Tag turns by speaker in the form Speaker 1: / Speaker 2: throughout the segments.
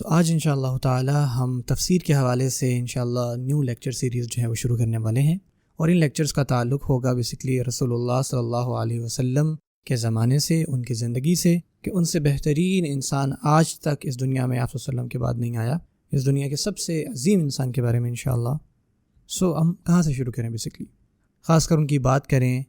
Speaker 1: آج انشاءاللہ تعالی ہم تفسیر کے حوالے سے انشاءاللہ نیو لیکچر سیریز جو ہے وہ شروع کرنے والے ہیں، اور ان لیکچرز کا تعلق ہوگا بیسکلی رسول اللہ صلی اللہ علیہ وسلم کے زمانے سے، ان کی زندگی سے، کہ ان سے بہترین انسان آج تک اس دنیا میں آپ صلی اللہ علیہ وسلم کے بعد نہیں آیا، اس دنیا کے سب سے عظیم انسان کے بارے میں انشاءاللہ۔ ہم کہاں سے شروع کریں؟ بیسکلی خاص کر ان کی بات کریں،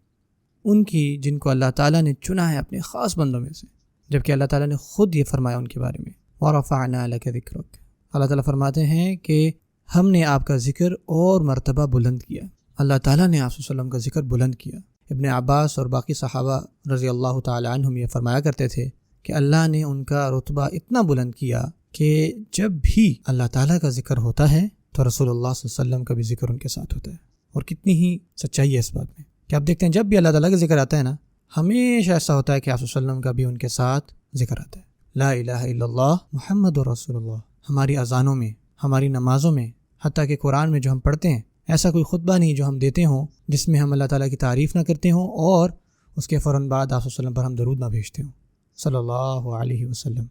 Speaker 1: ان کی جن کو اللہ تعالیٰ نے چنا ہے اپنے خاص بندوں میں سے، جبکہ اللہ تعالیٰ نے خود یہ فرمایا ان کے بارے میں، وَرَفَعْنَا لَكَ ذِكْرَكَ۔ اللہ تعالیٰ فرماتے ہیں کہ ہم نے آپ کا ذکر اور مرتبہ بلند کیا۔ اللہ تعالیٰ نے آپ صلی اللہ علیہ وسلم کا ذکر بلند کیا۔ ابن عباس اور باقی صحابہ رضی اللہ تعالی عنہم یہ فرمایا کرتے تھے کہ اللہ نے ان کا رتبہ اتنا بلند کیا کہ جب بھی اللہ تعالیٰ کا ذکر ہوتا ہے تو رسول اللہ صلی اللہ علیہ وسلم کا بھی ذکر ان کے ساتھ ہوتا ہے۔ اور کتنی ہی سچائی ہے اس بات میں کہ آپ دیکھتے ہیں جب بھی اللہ تعالیٰ کا ذکر آتا ہے نا، ہمیشہ ایسا ہوتا ہے کہ آپ صلی اللہ علیہ وسلم کا بھی ان کے ساتھ ذکر آتا ہے۔ لا الہ الا اللہ محمد رسول اللہ، ہماری اذانوں میں، ہماری نمازوں میں، حتیٰ کہ قرآن میں جو ہم پڑھتے ہیں، ایسا کوئی خطبہ نہیں جو ہم دیتے ہوں جس میں ہم اللہ تعالیٰ کی تعریف نہ کرتے ہوں اور اس کے فوراً بعد آپ صلی اللہ علیہ وسلم پر ہم درود نہ بھیجتے ہوں صلی اللہ علیہ وسلم،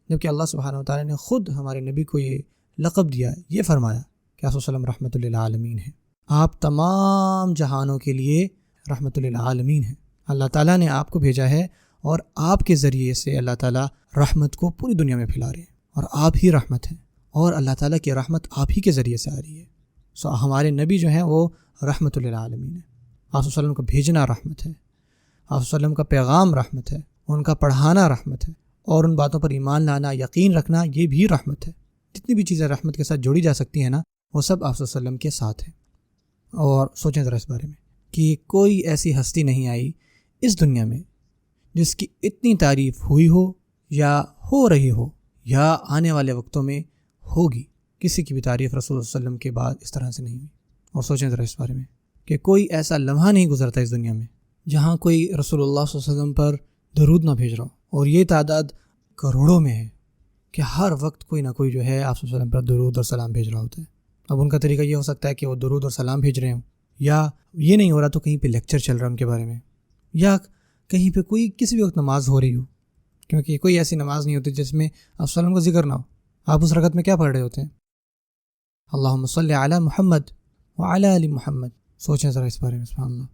Speaker 1: جبکہ اللہ سبحانہ وتعالیٰ نے خود ہمارے نبی کو یہ لقب دیا، یہ فرمایا کہ آپ صلی اللہ علیہ وسلم رحمۃ للعالمین ہیں، آپ تمام جہانوں کے لیے رحمۃ للعالمین ہیں۔ اللہ تعالیٰ نے آپ کو بھیجا ہے اور آپ کے ذریعے سے اللہ تعالیٰ رحمت کو پوری دنیا میں پھیلا رہے ہیں، اور آپ ہی رحمت ہیں، اور اللہ تعالیٰ کی رحمت آپ ہی کے ذریعے سے آ رہی ہے۔ ہمارے نبی جو ہیں وہ رحمت للعالمین ہیں۔ آپ صلی اللہ علیہ وسلم کو بھیجنا رحمت ہے، آپ صلی اللہ علیہ وسلم کا پیغام رحمت ہے، ان کا پڑھانا رحمت ہے، اور ان باتوں پر ایمان لانا، یقین رکھنا، یہ بھی رحمت ہے۔ جتنی بھی چیزیں رحمت کے ساتھ جوڑی جا سکتی ہیں نا، وہ سب آپ صلی اللہ علیہ وسلم کے ساتھ ہیں۔ اور سوچیں ذرا اس بارے میں کہ کوئی ایسی ہستی نہیں آئی اس دنیا میں جس کی اتنی تعریف ہوئی ہو یا ہو رہی ہو یا آنے والے وقتوں میں ہوگی، کسی کی بھی تعریف رسول اللہ صلی اللہ علیہ وسلم کے بعد اس طرح سے نہیں ہوئی۔ اور سوچیں ذرا اس بارے میں کہ کوئی ایسا لمحہ نہیں گزرتا اس دنیا میں جہاں کوئی رسول اللہ صلی اللہ علیہ وسلم پر درود نہ بھیج رہا ہو، اور یہ تعداد کروڑوں میں ہے کہ ہر وقت کوئی نہ کوئی جو ہے آپ صلی اللہ علیہ وسلم پر درود اور سلام بھیج رہا ہوتا ہے۔ اب ان کا طریقہ یہ ہو سکتا ہے کہ وہ درود اور سلام بھیج رہے ہوں، یا یہ نہیں ہو رہا تو کہیں پہ لیکچر چل رہا ہے ان کے بارے میں، یا کہیں پہ کوئی کسی بھی وقت نماز ہو رہی ہو، کیونکہ کوئی ایسی نماز نہیں ہوتی جس میں آپ صلی اللہ علیہ وسلم کا ذکر نہ ہو۔ آپ اس رکعت میں کیا پڑھ رہے ہوتے ہیں؟ اللہم صلی علی محمد وعلی آل محمد۔ سوچیں ذرا اس بارے میں، سبحان اللہ،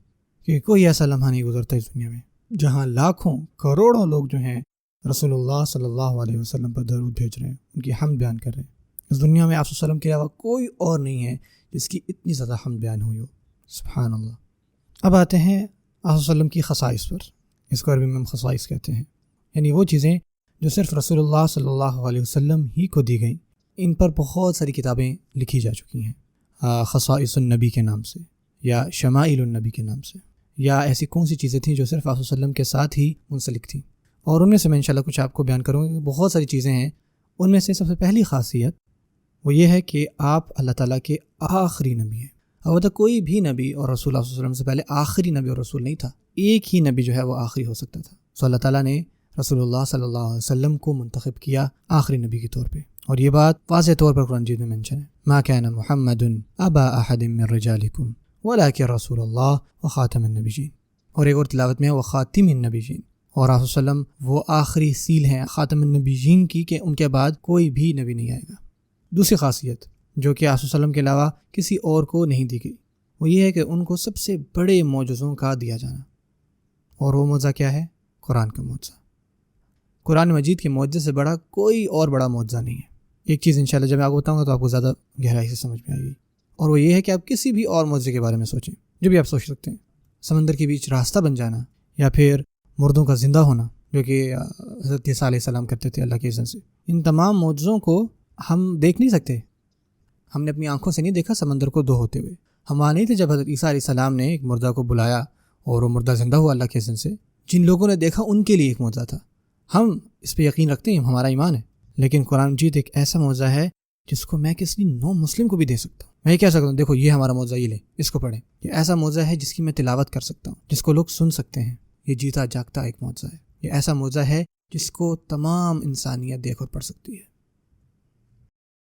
Speaker 1: کہ کوئی ایسا لمحہ نہیں گزرتا اس دنیا میں جہاں لاکھوں کروڑوں لوگ جو ہیں رسول اللہ صلی اللہ علیہ وسلم پر درود بھیج رہے ہیں، ان کی حمد بیان کر رہے ہیں۔ اس دنیا میں آپ صلی اللہ علیہ وسلم کے علاوہ کوئی اور نہیں ہے جس کی اتنی زیادہ حمد بیان ہوئی ہو، سبحان اللہ۔ اب آتے ہیں آپ صلی اللہ علیہ وسلم کی خصائص پر، اس کو عربی میں ہم خصائص کہتے ہیں، یعنی وہ چیزیں جو صرف رسول اللہ صلی اللہ علیہ وسلم ہی کو دی گئیں۔ ان پر بہت ساری کتابیں لکھی جا چکی ہیں، خصائص النبی کے نام سے، یا شمائل النبی کے نام سے، یا ایسی کون سی چیزیں تھیں جو صرف آپ صلی اللہ علیہ وسلم کے ساتھ ہی منسلک تھیں، اور ان میں سے میں انشاءاللہ کچھ آپ کو بیان کروں گا۔ بہت ساری چیزیں ہیں، ان میں سے سب سے پہلی خاصیت وہ یہ ہے کہ آپ اللہ تعالیٰ کے آخری نبی ہیں۔ البتہ کوئی بھی نبی اور رسول اللہ صلی اللہ علیہ وسلم سے پہلے آخری نبی اور رسول نہیں تھا، ایک ہی نبی جو ہے وہ آخری ہو سکتا تھا۔ اللہ تعالیٰ نے رسول اللہ صلی اللہ علیہ وسلم کو منتخب کیا آخری نبی کے طور پہ، اور یہ بات واضح طور پر قرآن مجید میں منشن ہے، ما کان محمد ابا احد من رجالکم ولکن رسول اللہ وخاتم النبیین۔ اور ایک اور تلاوت میں ہے وخاتم النبیین، اور آپ صلی اللہ علیہ وسلم وہ آخری سیل ہیں خاتم النبیین کی، کہ ان کے بعد کوئی بھی نبی نہیں آئے گا۔ دوسری خاصیت جو کہ آپ صلی اللہ علیہ وسلم کے علاوہ کسی اور کو نہیں دی گئی، وہ یہ ہے کہ ان کو سب سے بڑے معجزوں کا دیا جانا، اور وہ معجزہ کیا ہے؟ قرآن کا معجزہ۔ قرآن مجید کے معجزے سے بڑا کوئی اور بڑا معجزہ نہیں ہے۔ ایک چیز انشاءاللہ جب میں آپ کو بتاؤں گا تو آپ کو زیادہ گہرائی سے سمجھ میں آئے گی، اور وہ یہ ہے کہ آپ کسی بھی اور معجزے کے بارے میں سوچیں جو بھی آپ سوچ سکتے ہیں، سمندر کے بیچ راستہ بن جانا، یا پھر مردوں کا زندہ ہونا جو کہ حضرت عیسیٰ علیہ السلام کرتے تھے اللہ کے اذن سے۔ ان تمام معجزوں کو ہم دیکھ نہیں سکتے، ہم نے اپنی آنکھوں سے نہیں دیکھا سمندر کو دو ہوتے ہوئے۔ ہم وہاں نہیں تھے جب حضرت عیسیٰ علیہ السلام نے ایک مردہ کو بلایا اور وہ مردہ زندہ ہوا اللہ کے اذن سے۔ جن لوگوں نے دیکھا ان کے لیے ایک معجزہ تھا، ہم اس پہ یقین رکھتے ہیں، ہمارا ایمان ہے، لیکن قرآن مجید ایک ایسا معجزہ ہے جس کو میں کسی نو مسلم کو بھی دے سکتا ہوں۔ میں یہ کہہ سکتا ہوں دیکھو یہ ہمارا معجزہ، یہ لیں، اس کو پڑھیں۔ یہ ایسا معجزہ ہے جس کی میں تلاوت کر سکتا ہوں، جس کو لوگ سن سکتے ہیں۔ یہ جیتا جاگتا ایک معجزہ ہے، یہ ایسا معجزہ ہے جس کو تمام انسانیت دیکھ اور پڑھ سکتی ہے۔